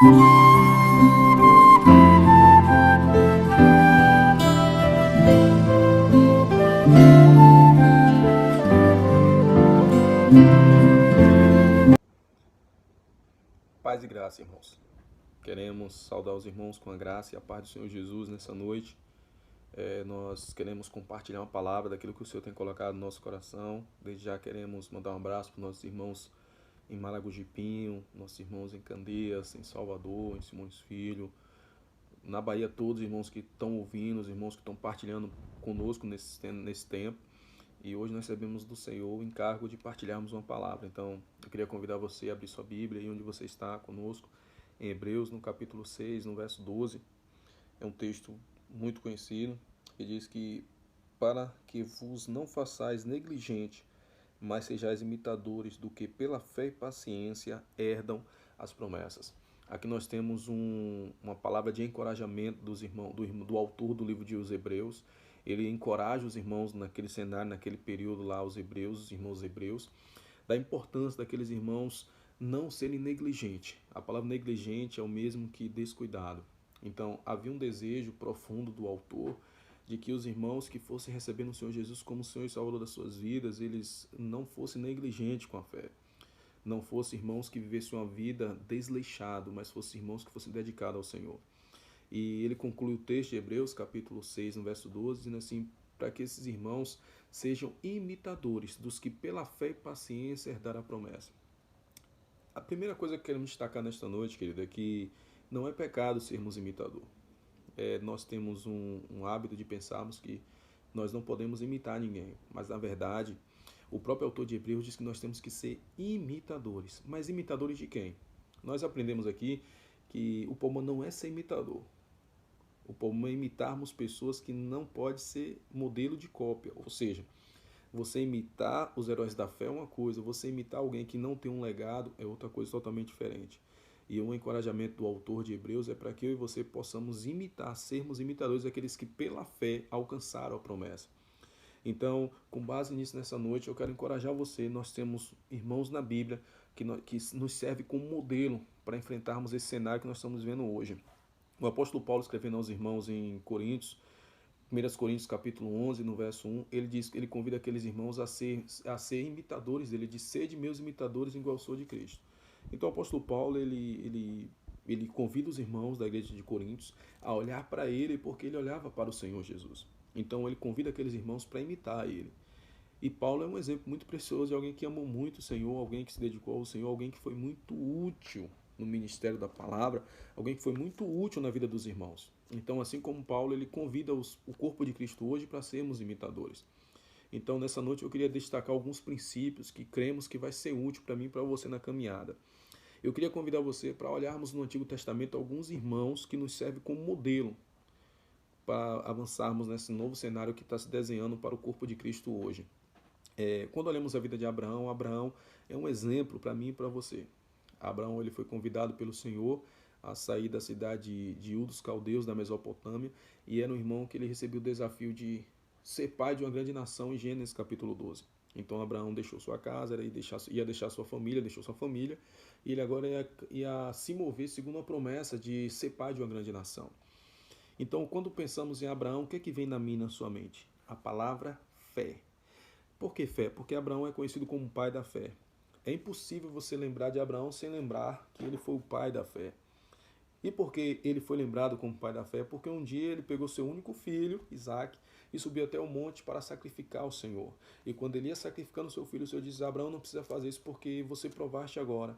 Paz e graça, irmãos. Queremos saudar os irmãos com a graça e a paz do Senhor Jesus nessa noite. Nós queremos compartilhar uma palavra daquilo que o Senhor tem colocado no nosso coração. Desde já queremos mandar um abraço para os nossos irmãos em Maragogi-Pinho, nossos irmãos em Candeias, em Salvador, em Simões Filho, na Bahia, todos os irmãos que estão ouvindo, os irmãos que estão partilhando conosco nesse tempo. E hoje nós recebemos do Senhor o encargo de partilharmos uma palavra. Então, eu queria convidar você a abrir sua Bíblia aí onde você está conosco, em Hebreus, no capítulo 6, no verso 12. É um texto muito conhecido, que diz que para que vos não façais negligente, mas sejais imitadores do que pela fé e paciência herdam as promessas. Aqui nós temos uma palavra de encorajamento dos irmãos, do autor do livro de Os Hebreus. Ele encoraja os irmãos naquele cenário, naquele período lá, os irmãos hebreus, da importância daqueles irmãos não serem negligentes. A palavra negligente é o mesmo que descuidado. Então, havia um desejo profundo do autor de que os irmãos que fossem recebendo o Senhor Jesus como Senhor e Salvador das suas vidas, eles não fossem negligentes com a fé. Não fossem irmãos que vivessem uma vida desleixado, mas fossem irmãos que fossem dedicados ao Senhor. E ele conclui o texto de Hebreus, capítulo 6, no verso 12, dizendo assim, para que esses irmãos sejam imitadores dos que pela fé e paciência herdaram a promessa. A primeira coisa que queremos destacar nesta noite, querido, é que não é pecado sermos imitador. Nós temos um hábito de pensarmos que nós não podemos imitar ninguém, mas na verdade o próprio autor de Hebreus diz que nós temos que ser imitadores. Mas imitadores de quem? Nós aprendemos aqui que o problema não é ser imitador. O problema é imitarmos pessoas que não pode ser modelo de cópia. Ou seja, você imitar os heróis da fé é uma coisa, você imitar alguém que não tem um legado é outra coisa totalmente diferente. E um encorajamento do autor de Hebreus é para que eu e você possamos imitar, sermos imitadores daqueles que pela fé alcançaram a promessa. Então, com base nisso, nessa noite, eu quero encorajar você. Nós temos irmãos na Bíblia que nos serve como modelo para enfrentarmos esse cenário que nós estamos vendo hoje. O apóstolo Paulo, escrevendo aos irmãos em Coríntios, 1 Coríntios capítulo 11, no verso 1, ele convida aqueles irmãos a ser imitadores dele, de ser de meus imitadores igual eu sou de Cristo. Então o apóstolo Paulo, ele convida os irmãos da igreja de Coríntios a olhar para ele, porque ele olhava para o Senhor Jesus. Então ele convida aqueles irmãos para imitar ele. E Paulo é um exemplo muito precioso de alguém que amou muito o Senhor, alguém que se dedicou ao Senhor, alguém que foi muito útil no ministério da palavra, alguém que foi muito útil na vida dos irmãos. Então, assim como Paulo, ele convida o corpo de Cristo hoje para sermos imitadores. Então, nessa noite eu queria destacar alguns princípios que cremos que vai ser útil para mim e para você na caminhada. Eu queria convidar você para olharmos no Antigo Testamento alguns irmãos que nos servem como modelo para avançarmos nesse novo cenário que está se desenhando para o corpo de Cristo hoje. Quando olhamos a vida de Abraão, Abraão é um exemplo para mim e para você. Abraão ele foi convidado pelo Senhor a sair da cidade de Ur dos Caldeus, da Mesopotâmia, e era um irmão que ele recebeu o desafio de ser pai de uma grande nação em Gênesis capítulo 12. Então Abraão deixou sua casa, ia deixar sua família, deixou sua família, e ele agora ia se mover segundo a promessa de ser pai de uma grande nação. Então, quando pensamos em Abraão, o que é que vem na minha e na sua mente? A palavra fé. Por que fé? Porque Abraão é conhecido como o pai da fé. É impossível você lembrar de Abraão sem lembrar que ele foi o pai da fé. E por que ele foi lembrado como pai da fé? Porque um dia ele pegou seu único filho, Isaac, e subiu até o monte para sacrificar ao Senhor. E quando ele ia sacrificando seu filho, o Senhor disse: Abraão, não precisa fazer isso porque você provaste agora.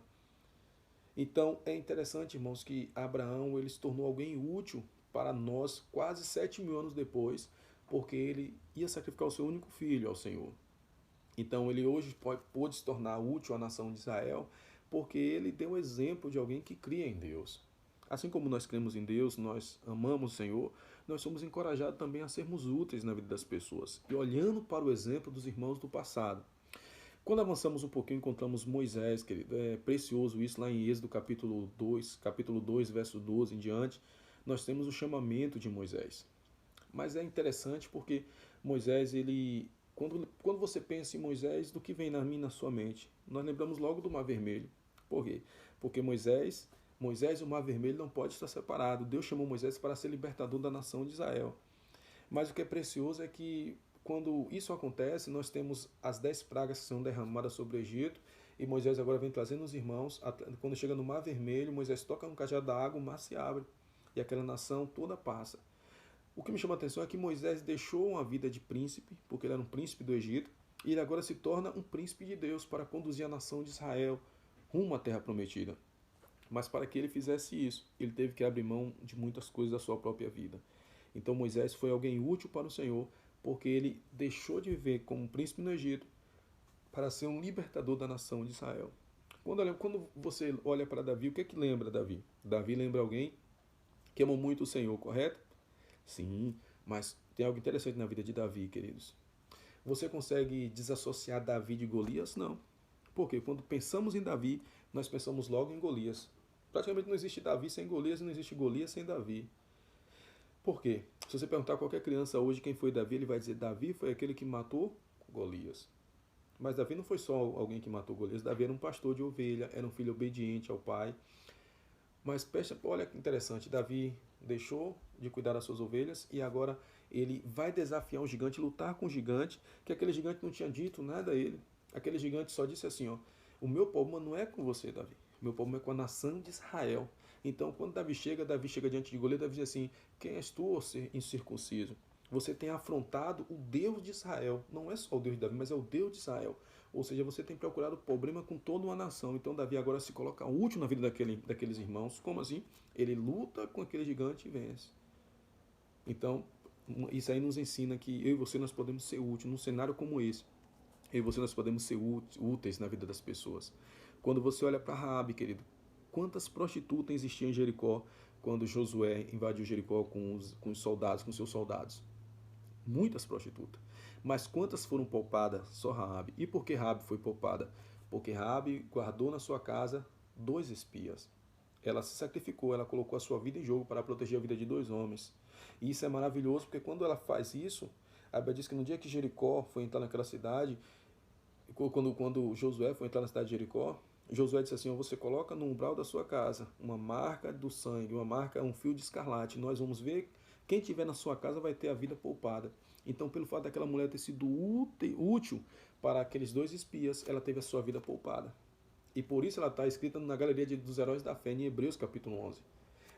Então é interessante, irmãos, que Abraão ele se tornou alguém útil para nós quase 7.000 anos depois, porque ele ia sacrificar o seu único filho ao Senhor. Então ele hoje pôde se tornar útil à nação de Israel, porque ele deu o exemplo de alguém que cria em Deus. Assim como nós cremos em Deus, nós amamos o Senhor, nós somos encorajados também a sermos úteis na vida das pessoas. E olhando para o exemplo dos irmãos do passado. Quando avançamos um pouquinho, encontramos Moisés, querido. É precioso isso lá em Êxodo capítulo 2, verso 12 em diante. Nós temos o chamamento de Moisés. Mas é interessante porque Moisés, quando você pensa em Moisés, do que vem na minha na sua mente? Nós lembramos logo do Mar Vermelho. Por quê? Porque Moisés Moisés e o Mar Vermelho não pode estar separado. Deus chamou Moisés para ser libertador da nação de Israel. Mas o que é precioso é que quando isso acontece, nós temos as 10 pragas que são derramadas sobre o Egito, e Moisés agora vem trazendo os irmãos. Quando chega no Mar Vermelho, Moisés toca no cajado da água, o mar se abre, e aquela nação toda passa. O que me chama a atenção é que Moisés deixou uma vida de príncipe, porque ele era um príncipe do Egito, e ele agora se torna um príncipe de Deus para conduzir a nação de Israel rumo à terra prometida. Mas para que ele fizesse isso, ele teve que abrir mão de muitas coisas da sua própria vida. Então Moisés foi alguém útil para o Senhor, porque ele deixou de viver como um príncipe no Egito para ser um libertador da nação de Israel. Quando você olha para Davi, o que é que lembra Davi? Davi lembra alguém que amou muito o Senhor, correto? Sim, mas tem algo interessante na vida de Davi, queridos. Você consegue desassociar Davi de Golias? Não. Porque quando pensamos em Davi, nós pensamos logo em Golias. Praticamente não existe Davi sem Golias e não existe Golias sem Davi. Por quê? Se você perguntar a qualquer criança hoje quem foi Davi, ele vai dizer Davi foi aquele que matou Golias. Mas Davi não foi só alguém que matou Golias. Davi era um pastor de ovelha, era um filho obediente ao pai. Mas olha que interessante, Davi deixou de cuidar das suas ovelhas e agora ele vai desafiar um gigante, lutar com um gigante, que aquele gigante não tinha dito nada a ele. Aquele gigante só disse assim, ó, o meu problema não é com você, Davi. O meu problema é com a nação de Israel. Então, quando Davi chega diante de Golias, Davi diz assim, quem és tu, ó incircunciso? Você tem afrontado o Deus de Israel. Não é só o Deus de Davi, mas é o Deus de Israel. Ou seja, você tem procurado problema com toda uma nação. Então Davi agora se coloca útil na vida daqueles irmãos. Como assim? Ele luta com aquele gigante e vence. Então, isso aí nos ensina que eu e você nós podemos ser úteis num cenário como esse. Eu e você nós podemos ser úteis na vida das pessoas. Quando você olha para Raabe, querido, quantas prostitutas existiam em Jericó quando Josué invadiu Jericó com os soldados, com seus soldados? Muitas prostitutas. Mas quantas foram poupadas? Só Raabe. E por que Raabe foi poupada? Porque Raabe guardou na sua casa 2 espias. Ela se sacrificou, ela colocou a sua vida em jogo para proteger a vida de 2 homens. E isso é maravilhoso, porque quando ela faz isso, a Bíblia diz que no dia que Jericó foi entrar naquela cidade, quando Josué foi entrar na cidade de Jericó, Josué disse assim, você coloca no umbral da sua casa uma marca do sangue, uma marca, um fio de escarlate. Nós vamos ver, quem tiver na sua casa vai ter a vida poupada. Então, pelo fato daquela mulher ter sido útil para aqueles 2 espias, ela teve a sua vida poupada. E por isso ela está escrita na galeria dos heróis da fé, em Hebreus capítulo 11.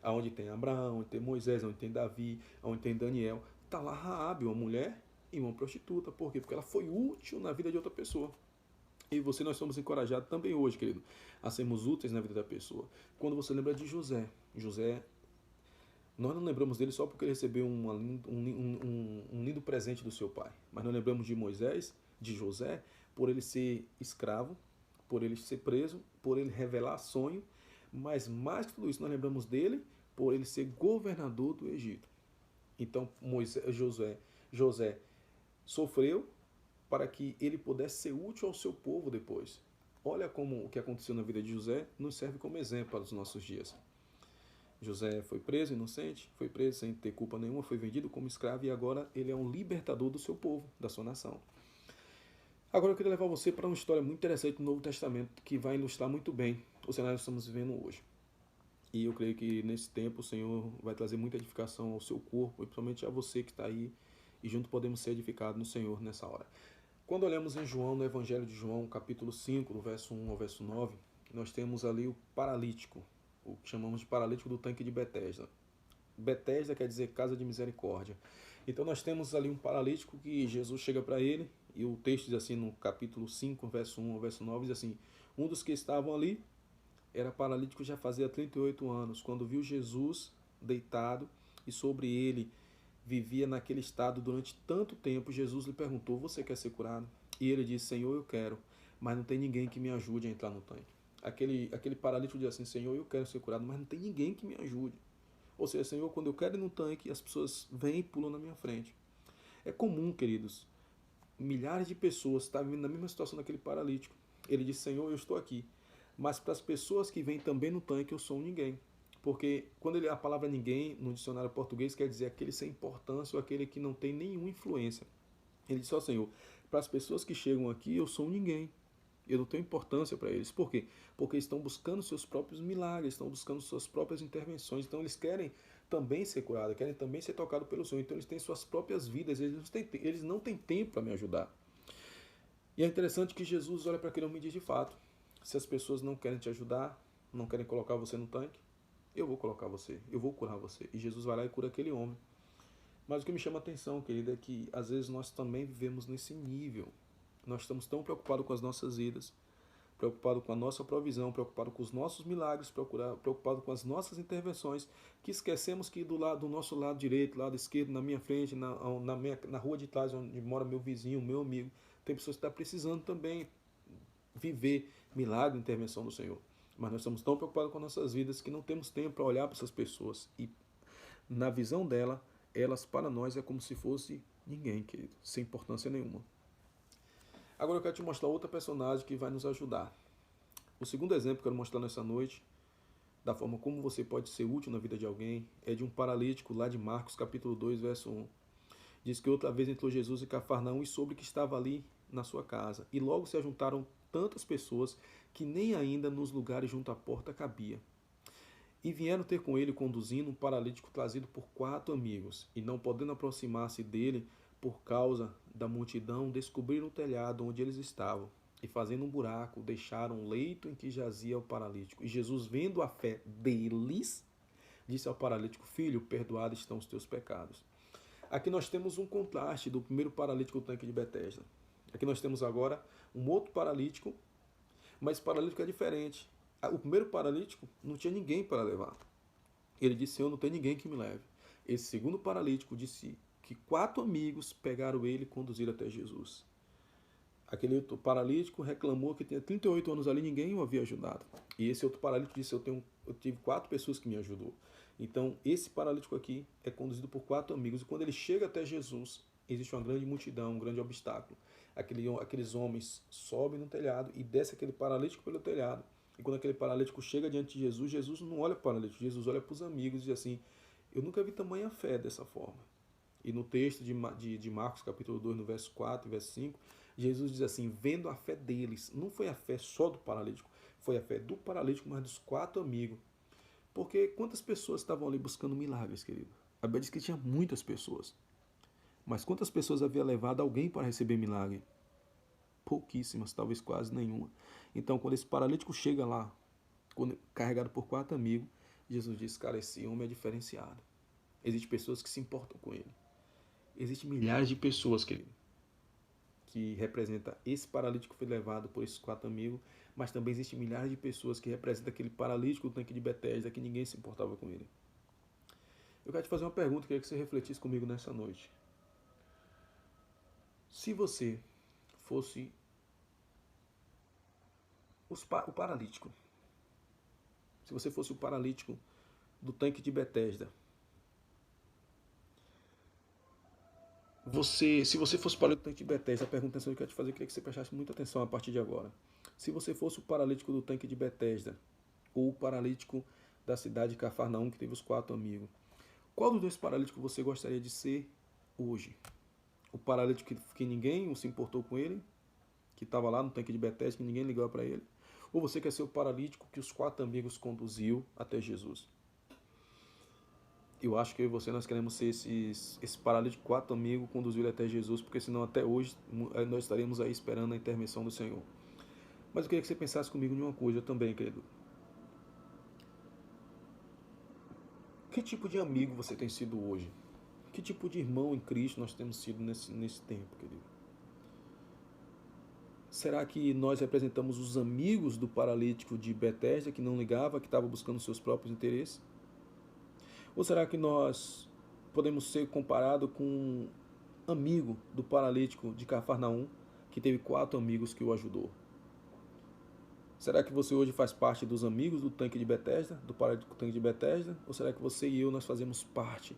Onde tem Abraão, onde tem Moisés, onde tem Davi, onde tem Daniel. Está lá Raabe, uma mulher e uma prostituta. Por quê? Porque ela foi útil na vida de outra pessoa. E você, nós somos encorajados também hoje, querido, a sermos úteis na vida da pessoa. Quando você lembra de José, nós não lembramos dele só porque ele recebeu um lindo presente do seu pai. Mas nós lembramos de Moisés, de José, por ele ser escravo, por ele ser preso, por ele revelar sonho. Mas mais que tudo isso, nós lembramos dele por ele ser governador do Egito. Então José sofreu para que ele pudesse ser útil ao seu povo depois. Olha como o que aconteceu na vida de José nos serve como exemplo para os nossos dias. José foi preso inocente, foi preso sem ter culpa nenhuma, foi vendido como escravo e agora ele é um libertador do seu povo, da sua nação. Agora eu queria levar você para uma história muito interessante do Novo Testamento que vai ilustrar muito bem o cenário que estamos vivendo hoje. E eu creio que nesse tempo o Senhor vai trazer muita edificação ao seu corpo e principalmente a você que está aí e junto podemos ser edificados no Senhor nessa hora. Quando olhamos em João, no Evangelho de João, capítulo 5, do verso 1 ao verso 9, nós temos ali o paralítico, o que chamamos de paralítico do tanque de Betesda. Betesda quer dizer casa de misericórdia. Então nós temos ali um paralítico que Jesus chega para ele, e o texto diz assim no capítulo 5, verso 1 ao verso 9, diz assim, um dos que estavam ali era paralítico já fazia 38 anos, quando viu Jesus deitado e sobre ele vivia naquele estado durante tanto tempo, Jesus lhe perguntou, você quer ser curado? E ele disse, Senhor, eu quero, mas não tem ninguém que me ajude a entrar no tanque. Aquele paralítico diz assim, Senhor, eu quero ser curado, mas não tem ninguém que me ajude. Ou seja, Senhor, quando eu quero ir no tanque, as pessoas vêm e pulam na minha frente. É comum, queridos, milhares de pessoas estarem vivendo na mesma situação daquele paralítico. Ele diz, Senhor, eu estou aqui. Mas para as pessoas que vêm também no tanque, eu sou um ninguém. Porque quando a palavra ninguém, no dicionário português, quer dizer aquele sem importância ou aquele que não tem nenhuma influência. Ele diz, ó Senhor, para as pessoas que chegam aqui, eu sou um ninguém. Eu não tenho importância para eles. Por quê? Porque estão buscando seus próprios milagres, estão buscando suas próprias intervenções. Então eles querem também ser curados, querem também ser tocados pelo Senhor. Então eles têm suas próprias vidas, eles não têm tempo para me ajudar. E é interessante que Jesus olha para aquele homem e diz de fato, se as pessoas não querem te ajudar, não querem colocar você no tanque, eu vou colocar você, eu vou curar você. E Jesus vai lá e cura aquele homem. Mas o que me chama a atenção, querido, é que às vezes nós também vivemos nesse nível. Nós estamos tão preocupados com as nossas vidas, preocupados com a nossa provisão, preocupados com os nossos milagres, preocupados com as nossas intervenções, que esquecemos que do nosso lado direito, lado esquerdo, na minha frente, na rua de trás, onde mora meu vizinho, meu amigo, tem pessoas que estão precisando também viver milagre, intervenção do Senhor. Mas nós estamos tão preocupados com nossas vidas que não temos tempo para olhar para essas pessoas. E na visão dela, elas para nós é como se fosse ninguém, querido, sem importância nenhuma. Agora eu quero te mostrar outra personagem que vai nos ajudar. O segundo exemplo que eu quero mostrar nessa noite, da forma como você pode ser útil na vida de alguém, é de um paralítico lá de Marcos, capítulo 2, verso 1. Diz que outra vez entrou Jesus em Cafarnaum e soube que estava ali na sua casa. E logo se ajuntaram tantas pessoas que nem ainda nos lugares junto à porta cabia. E vieram ter com ele conduzindo um paralítico trazido por 4 amigos. E não podendo aproximar-se dele por causa da multidão, descobriram o telhado onde eles estavam. E fazendo um buraco, deixaram o leito em que jazia o paralítico. E Jesus, vendo a fé deles, disse ao paralítico: Filho, perdoados estão os teus pecados. Aqui nós temos um contraste do primeiro paralítico do tanque de Betesda. Aqui nós temos agora um outro paralítico, mas o paralítico é diferente. O primeiro paralítico não tinha ninguém para levar. Ele disse: Eu não tenho ninguém que me leve. Esse segundo paralítico disse que 4 amigos pegaram ele e conduziram até Jesus. Aquele outro paralítico reclamou que tinha 38 anos ali, ninguém o havia ajudado. E esse outro paralítico disse: Eu tive 4 pessoas que me ajudou. Então, esse paralítico aqui é conduzido por 4 amigos. E quando ele chega até Jesus, existe uma grande multidão, um grande obstáculo. Aqueles homens sobem no telhado e desce aquele paralítico pelo telhado. E quando aquele paralítico chega diante de Jesus, Jesus não olha para o paralítico, Jesus olha para os amigos e diz assim: Eu nunca vi tamanha fé dessa forma. E no texto de Marcos, capítulo 2, no verso 4 e verso 5, Jesus diz assim: vendo a fé deles. Não foi a fé só do paralítico, foi a fé do paralítico, mas dos 4 amigos. Porque quantas pessoas estavam ali buscando milagres, querido? A Bíblia diz que tinha muitas pessoas. Mas quantas pessoas havia levado alguém para receber milagre? Pouquíssimas, talvez quase nenhuma. Então, quando esse paralítico chega lá, carregado por 4 amigos, Jesus diz: cara, esse homem é diferenciado. Existem pessoas que se importam com ele. Existem milhares de pessoas, querido, que representa esse paralítico que foi levado por esses 4 amigos, mas também existem milhares de pessoas que representam aquele paralítico do tanque de Betesda, que ninguém se importava com ele. Eu quero te fazer uma pergunta, queria que você refletisse comigo nessa noite. Se você fosse o paralítico, se você fosse o paralítico do tanque de Betesda, se você fosse o paralítico do tanque de Betesda, a pergunta que eu quero te fazer, eu queria que você prestasse muita atenção a partir de agora. Se você fosse o paralítico do tanque de Betesda, ou o paralítico da cidade de Cafarnaum, que teve os 4 amigos, qual dos 2 paralíticos você gostaria de ser hoje? O paralítico que ninguém se importou com ele, que estava lá no tanque de Betesda, que ninguém ligou para ele? Ou você quer ser o paralítico que os 4 amigos conduziu até Jesus? Eu acho que eu e você, nós queremos ser esse paralítico 4 amigos, conduziu ele até Jesus, porque senão até hoje nós estaríamos aí esperando a intervenção do Senhor. Mas eu queria que você pensasse comigo em uma coisa também, querido. Que tipo de amigo você tem sido hoje? Que tipo de irmão em Cristo nós temos sido nesse tempo, querido? Será que nós representamos os amigos do paralítico de Betesda, que não ligava, que estava buscando seus próprios interesses? Ou será que nós podemos ser comparados com um amigo do paralítico de Cafarnaum, que teve 4 amigos que o ajudou? Será que você hoje faz parte dos amigos do tanque de Betesda, do paralítico do tanque de Betesda? Ou será que você e eu nós fazemos parte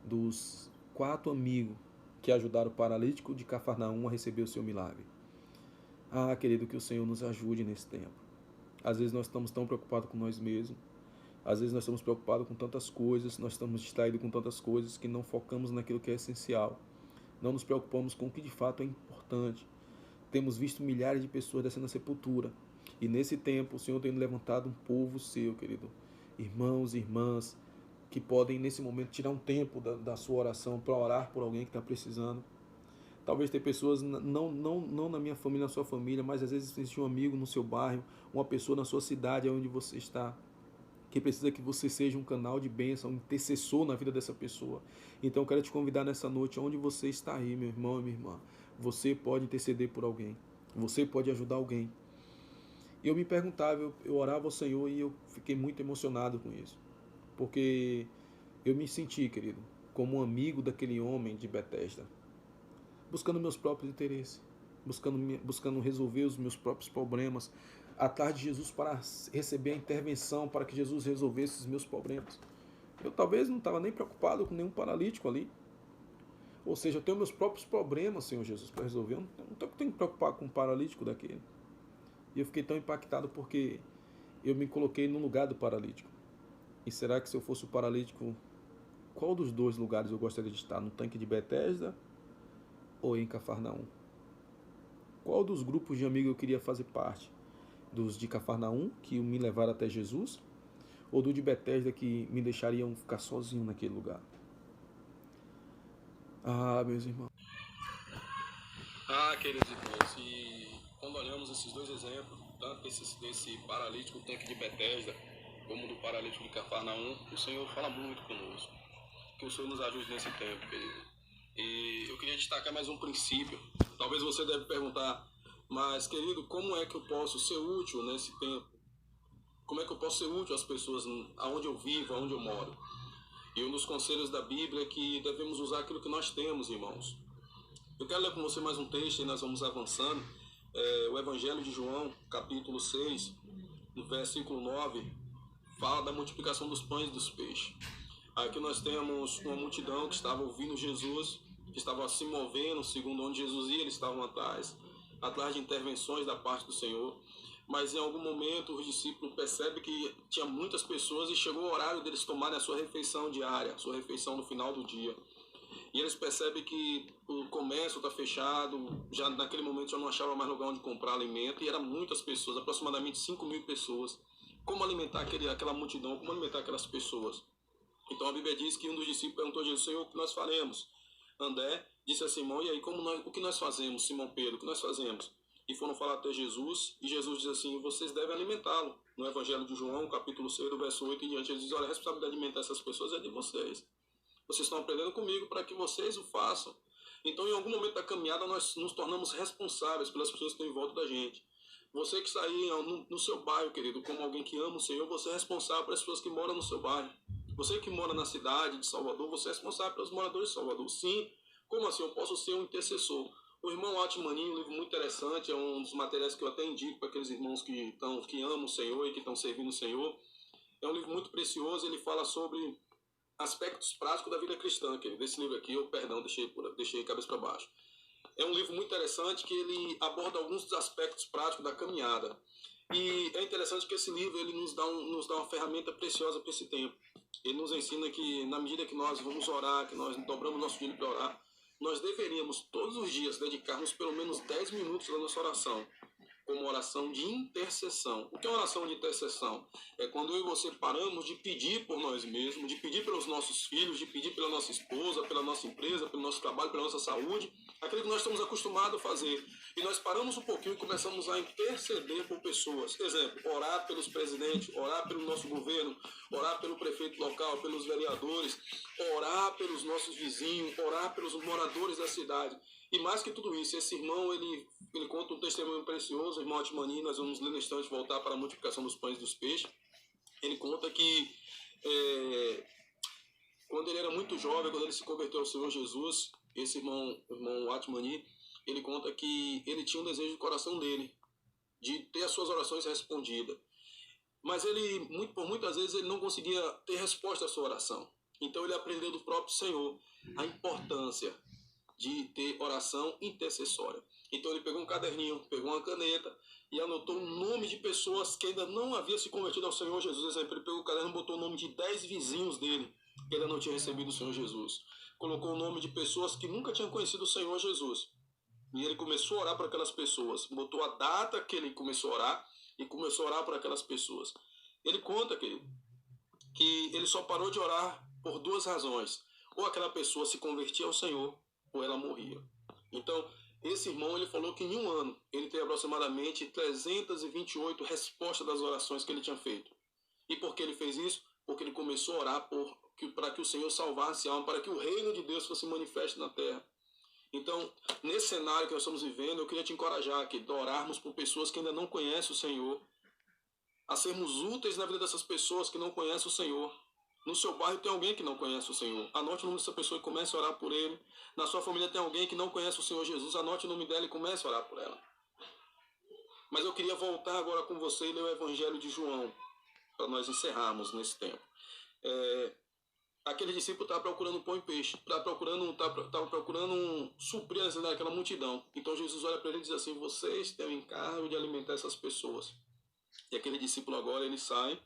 dos 4 amigos que ajudaram o paralítico de Cafarnaum a receber o seu milagre? Ah, querido, que o Senhor nos ajude nesse tempo. Às vezes nós estamos tão preocupados com nós mesmos, às vezes nós estamos preocupados com tantas coisas, nós estamos distraídos com tantas coisas que não focamos naquilo que é essencial. Não nos preocupamos com o que de fato é importante. Temos visto milhares de pessoas descendo a sepultura. E nesse tempo, o Senhor tem levantado um povo seu, querido. Irmãos e irmãs, que podem, nesse momento, tirar um tempo da sua oração para orar por alguém que está precisando. Talvez ter pessoas, não na minha família, na sua família, mas às vezes existe um amigo no seu bairro, uma pessoa na sua cidade, onde você está, que precisa que você seja um canal de bênção, um intercessor na vida dessa pessoa. Então eu quero te convidar nessa noite, onde você está aí, meu irmão e minha irmã. Você pode interceder por alguém. Você pode ajudar alguém. E eu me perguntava, eu orava ao Senhor e eu fiquei muito emocionado com isso. Porque eu me senti, querido, como um amigo daquele homem de Betesda, buscando meus próprios interesses, buscando resolver os meus próprios problemas, atrás de Jesus para receber a intervenção, para que Jesus resolvesse os meus problemas. Eu talvez não estava nem preocupado com nenhum paralítico ali. Ou seja, eu tenho meus próprios problemas, Senhor Jesus, para resolver. Eu não tenho que me preocupar com um paralítico daquele. E eu fiquei tão impactado porque eu me coloquei no lugar do paralítico. E será que se eu fosse o paralítico, qual dos dois lugares eu gostaria de estar? No tanque de Betesda ou em Cafarnaum? Qual dos grupos de amigos eu queria fazer parte? Dos de Cafarnaum, que me levaram até Jesus? Ou do de Betesda, que me deixariam ficar sozinho naquele lugar? Ah, meus irmãos. Queridos irmãos, e quando olhamos esses dois exemplos, tanto desse paralítico do tanque de Betesda, como do paralítico de Cafarnaum, o Senhor fala muito conosco. Que o Senhor nos ajude nesse tempo, querido. E eu queria destacar mais um princípio. Talvez você deve perguntar, mas querido, como é que eu posso ser útil nesse tempo? Como é que eu posso ser útil às pessoas aonde eu vivo, aonde eu moro? E um dos conselhos da Bíblia é que devemos usar aquilo que nós temos, irmãos. Eu quero ler com você mais um texto e nós vamos avançando. O Evangelho de João, capítulo 6, no versículo 9, fala da multiplicação dos pães e dos peixes. Aqui nós temos uma multidão que estava ouvindo Jesus, que estava se movendo segundo onde Jesus ia, eles estavam atrás de intervenções da parte do Senhor. Mas em algum momento os discípulos percebem que tinha muitas pessoas e chegou o horário deles tomarem a sua refeição diária, a sua refeição no final do dia. E eles percebem que o comércio está fechado, já naquele momento já não achava mais lugar onde comprar alimento, e eram muitas pessoas, aproximadamente 5.000 pessoas. Como alimentar aquela multidão, como alimentar aquelas pessoas? Então a Bíblia diz que um dos discípulos perguntou a Jesus: Senhor, o que nós faremos? André disse a Simão: e aí, o que nós fazemos? Simão Pedro, o que nós fazemos? E foram falar até Jesus, e Jesus diz assim: vocês devem alimentá-lo. No Evangelho de João, capítulo 6, do verso 8 em diante, ele diz: olha, a responsabilidade de alimentar essas pessoas é de vocês. Vocês estão aprendendo comigo para que vocês o façam. Então, em algum momento da caminhada, nós nos tornamos responsáveis pelas pessoas que estão em volta da gente. Você que está aí no seu bairro, querido, como alguém que ama o Senhor, você é responsável pelas pessoas que moram no seu bairro. Você que mora na cidade de Salvador, você é responsável pelos moradores de Salvador. Sim, como assim? Eu posso ser um intercessor. O irmão Atmani, um livro muito interessante, é um dos materiais que eu até indico para aqueles irmãos que amam o Senhor e que estão servindo o Senhor. É um livro muito precioso, ele fala sobre aspectos práticos da vida cristã, querido. Desse livro aqui, deixei cabeça para baixo. É um livro muito interessante que ele aborda alguns dos aspectos práticos da caminhada. E é interessante que esse livro ele nos dá uma ferramenta preciosa para esse tempo. Ele nos ensina que, na medida que nós vamos orar, que nós dobramos nosso dia para orar, nós deveríamos todos os dias dedicarmos pelo menos 10 minutos da nossa oração, como oração de intercessão. O que é uma oração de intercessão? É quando eu e você paramos de pedir por nós mesmos, de pedir pelos nossos filhos, de pedir pela nossa esposa, pela nossa empresa, pelo nosso trabalho, pela nossa saúde, aquilo que nós estamos acostumados a fazer. E nós paramos um pouquinho e começamos a interceder por pessoas. Exemplo, orar pelos presidentes, orar pelo nosso governo, orar pelo prefeito local, pelos vereadores, orar pelos nossos vizinhos, orar pelos moradores da cidade. E mais que tudo isso, esse irmão, ele conta um testemunho precioso, o irmão Atmani, nós vamos ler no instante voltar para a multiplicação dos pães e dos peixes. Ele conta que quando ele era muito jovem, quando ele se converteu ao Senhor Jesus, esse irmão Atmani, ele conta que ele tinha um desejo do coração dele, de ter as suas orações respondidas. Mas por muitas vezes, ele não conseguia ter resposta à sua oração. Então ele aprendeu do próprio Senhor a importância de ter oração intercessória. Então ele pegou um caderninho, pegou uma caneta e anotou o nome de pessoas que ainda não haviam se convertido ao Senhor Jesus. Exemplo, ele pegou o caderno e botou o nome de 10 vizinhos dele que ainda não tinham recebido o Senhor Jesus. Colocou o nome de pessoas que nunca tinham conhecido o Senhor Jesus. E ele começou a orar por aquelas pessoas. Botou a data que ele começou a orar e começou a orar por aquelas pessoas. Ele conta, querido, que ele só parou de orar por duas razões. Ou aquela pessoa se convertia ao Senhor, ou ela morria. Então, esse irmão, ele falou que em um ano, ele teve aproximadamente 328 respostas das orações que ele tinha feito. E por que ele fez isso? Porque ele começou a orar para que o Senhor salvasse a alma, para que o reino de Deus fosse manifesto na terra. Então, nesse cenário que nós estamos vivendo, eu queria te encorajar aqui, a orarmos por pessoas que ainda não conhecem o Senhor, a sermos úteis na vida dessas pessoas que não conhecem o Senhor. No seu bairro tem alguém que não conhece o Senhor. Anote o nome dessa pessoa e comece a orar por ele. Na sua família tem alguém que não conhece o Senhor Jesus. Anote o nome dela e comece a orar por ela. Mas eu queria voltar agora com você e ler o Evangelho de João, para nós encerrarmos nesse tempo. Aquele discípulo estava procurando pão e peixe, estava procurando suprir a necessidade daquela multidão. Então Jesus olha para ele e diz assim: vocês têm o encargo de alimentar essas pessoas. E aquele discípulo agora, ele sai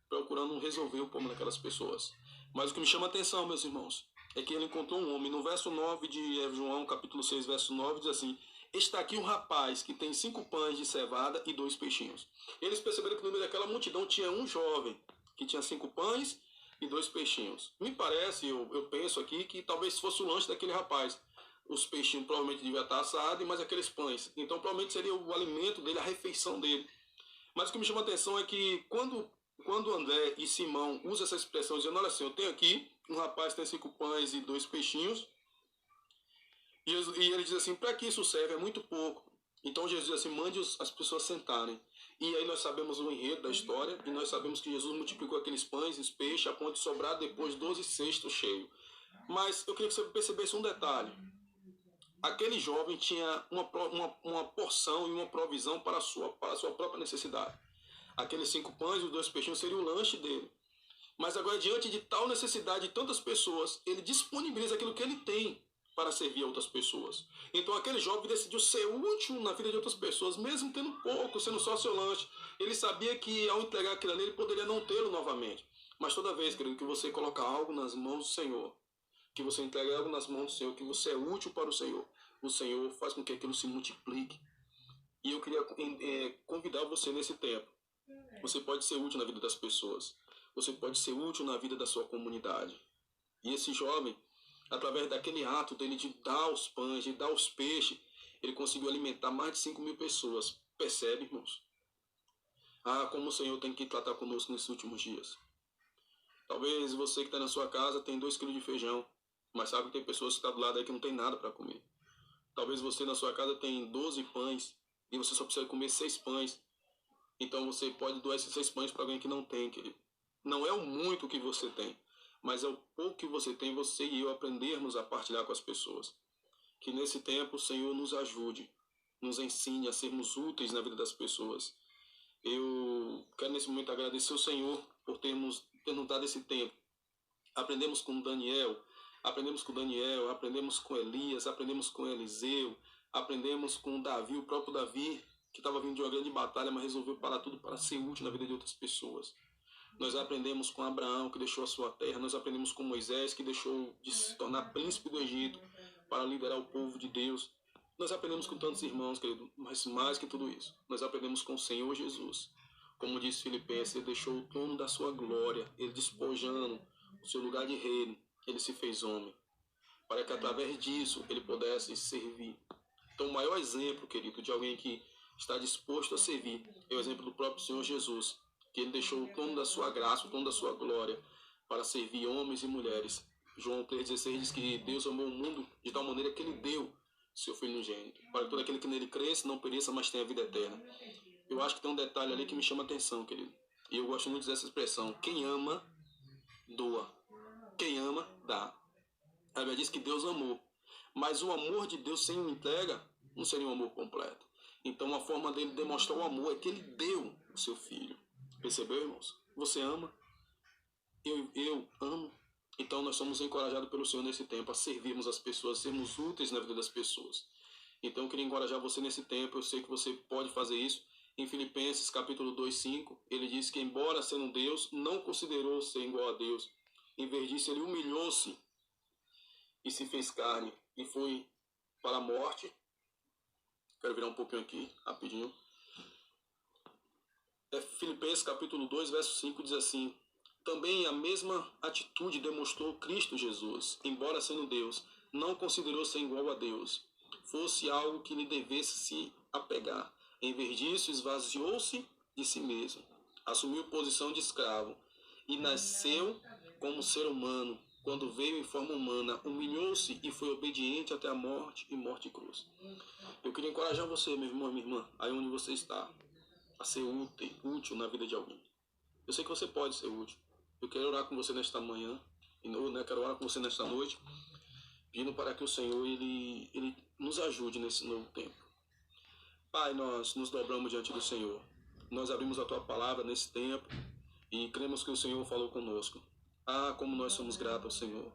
procurando resolver o problema daquelas pessoas. Mas o que me chama a atenção, meus irmãos, é que ele encontrou um homem. No verso 9 de João, capítulo 6, verso 9, diz assim: está aqui um rapaz que tem 5 pães de cevada e 2 peixinhos. Eles perceberam que no meio daquela multidão tinha um jovem que tinha 5 pães e 2 peixinhos. Me parece, eu penso aqui, que talvez fosse o lanche daquele rapaz. Os peixinhos provavelmente deviam estar assados, mas aqueles pães. Então provavelmente seria o alimento dele, a refeição dele. Mas o que me chama a atenção é que quando André e Simão usam essa expressão dizendo: olha assim, eu tenho aqui um rapaz que tem 5 pães e 2 peixinhos, e ele diz assim: para que isso serve? É muito pouco. Então Jesus diz assim: mande as pessoas sentarem. E aí nós sabemos o enredo da história, e nós sabemos que Jesus multiplicou aqueles pães e os peixes a ponto de sobrar depois 12 cestos cheios. Mas eu queria que você percebesse um detalhe. Aquele jovem tinha uma porção e uma provisão para a sua própria necessidade. Aqueles 5 pães e os 2 peixinhos seriam o lanche dele. Mas agora, diante de tal necessidade de tantas pessoas, ele disponibiliza aquilo que ele tem para servir a outras pessoas. Então aquele jovem decidiu ser útil na vida de outras pessoas, mesmo tendo pouco, sendo só seu lanche. Ele sabia que ao entregar aquilo ali, ele poderia não tê-lo novamente. Mas toda vez, querido, que você coloca algo nas mãos do Senhor, que você entrega algo nas mãos do Senhor, que você é útil para o Senhor faz com que aquilo se multiplique. E eu queria convidar você nesse tempo. Você pode ser útil na vida das pessoas. Você pode ser útil na vida da sua comunidade. E esse jovem, através daquele ato dele de dar os pães, de dar os peixes, ele conseguiu alimentar mais de 5.000 pessoas. Percebe, irmãos? Como o Senhor tem que tratar conosco nesses últimos dias. Talvez você que está na sua casa tem 2 quilos de feijão, mas sabe que tem pessoas que estão do lado aí que não tem nada para comer. Talvez você na sua casa tem 12 pães e você só precisa comer 6 pães. Então você pode doar esses 6 pães para alguém que não tem, querido. Não é o muito que você tem, mas é o pouco que você tem, você e eu aprendermos a partilhar com as pessoas. Que nesse tempo o Senhor nos ajude, nos ensine a sermos úteis na vida das pessoas. Eu quero nesse momento agradecer ao Senhor por ter nos dado esse tempo. Aprendemos com Daniel, aprendemos com Elias, aprendemos com Eliseu, aprendemos com Davi, o próprio Davi, que estava vindo de uma grande batalha, mas resolveu parar tudo para ser útil na vida de outras pessoas. Nós aprendemos com Abraão, que deixou a sua terra. Nós aprendemos com Moisés, que deixou de se tornar príncipe do Egito para liderar o povo de Deus. Nós aprendemos com tantos irmãos, querido, mas mais que tudo isso, nós aprendemos com o Senhor Jesus. Como disse Filipenses, ele deixou o trono da sua glória, ele despojando o seu lugar de reino, ele se fez homem, para que através disso ele pudesse servir. Então o maior exemplo, querido, de alguém que está disposto a servir é o exemplo do próprio Senhor Jesus, que ele deixou o trono da sua graça, o trono da sua glória, para servir homens e mulheres. João 3,16 diz que Deus amou o mundo de tal maneira que ele deu seu Filho unigênito, para que todo aquele que nele cresce não pereça, mas tenha a vida eterna. Eu acho que tem um detalhe ali que me chama a atenção, querido. E eu gosto muito dessa expressão: quem ama, doa. Quem ama, dá. A Bíblia diz que Deus amou. Mas o amor de Deus sem entrega não seria um amor completo. Então a forma dele demonstrar o amor é que ele deu o seu Filho. Percebeu, irmãos? Você ama, eu amo. Então nós somos encorajados pelo Senhor nesse tempo a servirmos as pessoas, sermos úteis na vida das pessoas. Então eu queria encorajar você nesse tempo, eu sei que você pode fazer isso. Em Filipenses capítulo 2:5, ele diz que embora sendo Deus, não considerou ser igual a Deus. Em vez disso, ele humilhou-se e se fez carne e foi para a morte. Quero virar um pouquinho aqui, rapidinho. Filipenses capítulo 2, verso 5 diz assim: também a mesma atitude demonstrou Cristo Jesus, embora sendo Deus, não considerou ser igual a Deus, fosse algo que lhe devesse se apegar. Em vez disso, esvaziou-se de si mesmo, assumiu posição de escravo e nasceu como ser humano. Quando veio em forma humana, humilhou-se e foi obediente até a morte e morte de cruz. Eu queria encorajar você, meu irmão e minha irmã, aí onde você está, a ser útil na vida de alguém. Eu sei que você pode ser útil. Eu quero orar com você nesta manhã, quero orar com você nesta noite, pedindo para que o Senhor ele nos ajude nesse novo tempo. Pai, nós nos dobramos diante do Senhor. Nós abrimos a Tua palavra nesse tempo e cremos que o Senhor falou conosco. Ah, como nós somos gratos ao Senhor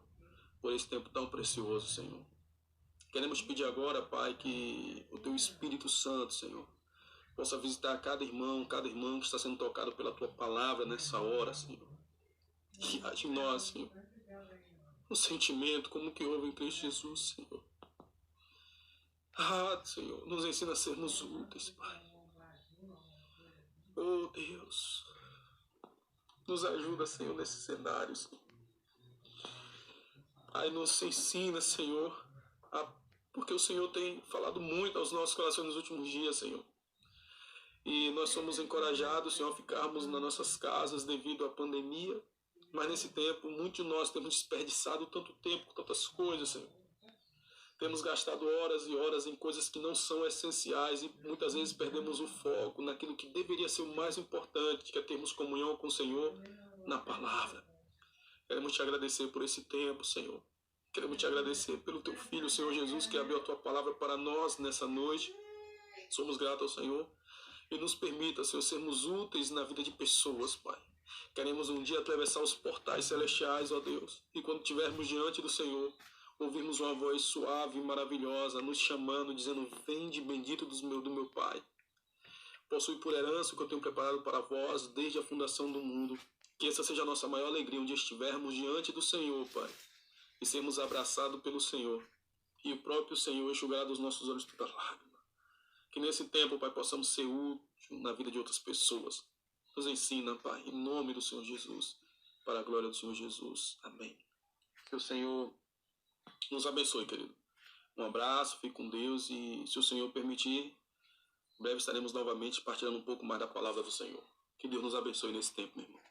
por esse tempo tão precioso, Senhor. Queremos te pedir agora, Pai, que o Teu Espírito Santo, Senhor, possa visitar cada irmão que está sendo tocado pela Tua palavra nessa hora, Senhor. Que haja em nós, Senhor, um sentimento como que houve em Cristo Jesus, Senhor. Ah, Senhor, nos ensina a sermos úteis, Pai. Oh, Deus, nos ajuda, Senhor, nesse cenário, Senhor. Pai, nos ensina, Senhor, porque o Senhor tem falado muito aos nossos corações nos últimos dias, Senhor. E nós somos encorajados, Senhor, a ficarmos nas nossas casas devido à pandemia. Mas nesse tempo, muitos de nós temos desperdiçado tanto tempo com tantas coisas, Senhor. Temos gastado horas e horas em coisas que não são essenciais e muitas vezes perdemos o foco naquilo que deveria ser o mais importante, que é termos comunhão com o Senhor na palavra. Queremos te agradecer por esse tempo, Senhor. Queremos te agradecer pelo Teu Filho, Senhor Jesus, que abriu a Tua palavra para nós nessa noite. Somos gratos ao Senhor. E nos permita, Senhor, sermos úteis na vida de pessoas, Pai. Queremos um dia atravessar os portais celestiais, ó Deus. E quando estivermos diante do Senhor, ouvirmos uma voz suave e maravilhosa, nos chamando, dizendo: vinde, bendito do meu Pai. Possui por herança o que eu tenho preparado para vós desde a fundação do mundo. Que essa seja a nossa maior alegria, um dia estivermos diante do Senhor, Pai. E sermos abraçados pelo Senhor. E o próprio Senhor enxugará dos nossos olhos toda lágrima. Que nesse tempo, Pai, possamos ser úteis na vida de outras pessoas. Nos ensina, Pai, em nome do Senhor Jesus, para a glória do Senhor Jesus. Amém. Que o Senhor nos abençoe, querido. Um abraço, fique com Deus e, se o Senhor permitir, em breve estaremos novamente partilhando um pouco mais da palavra do Senhor. Que Deus nos abençoe nesse tempo, meu irmão.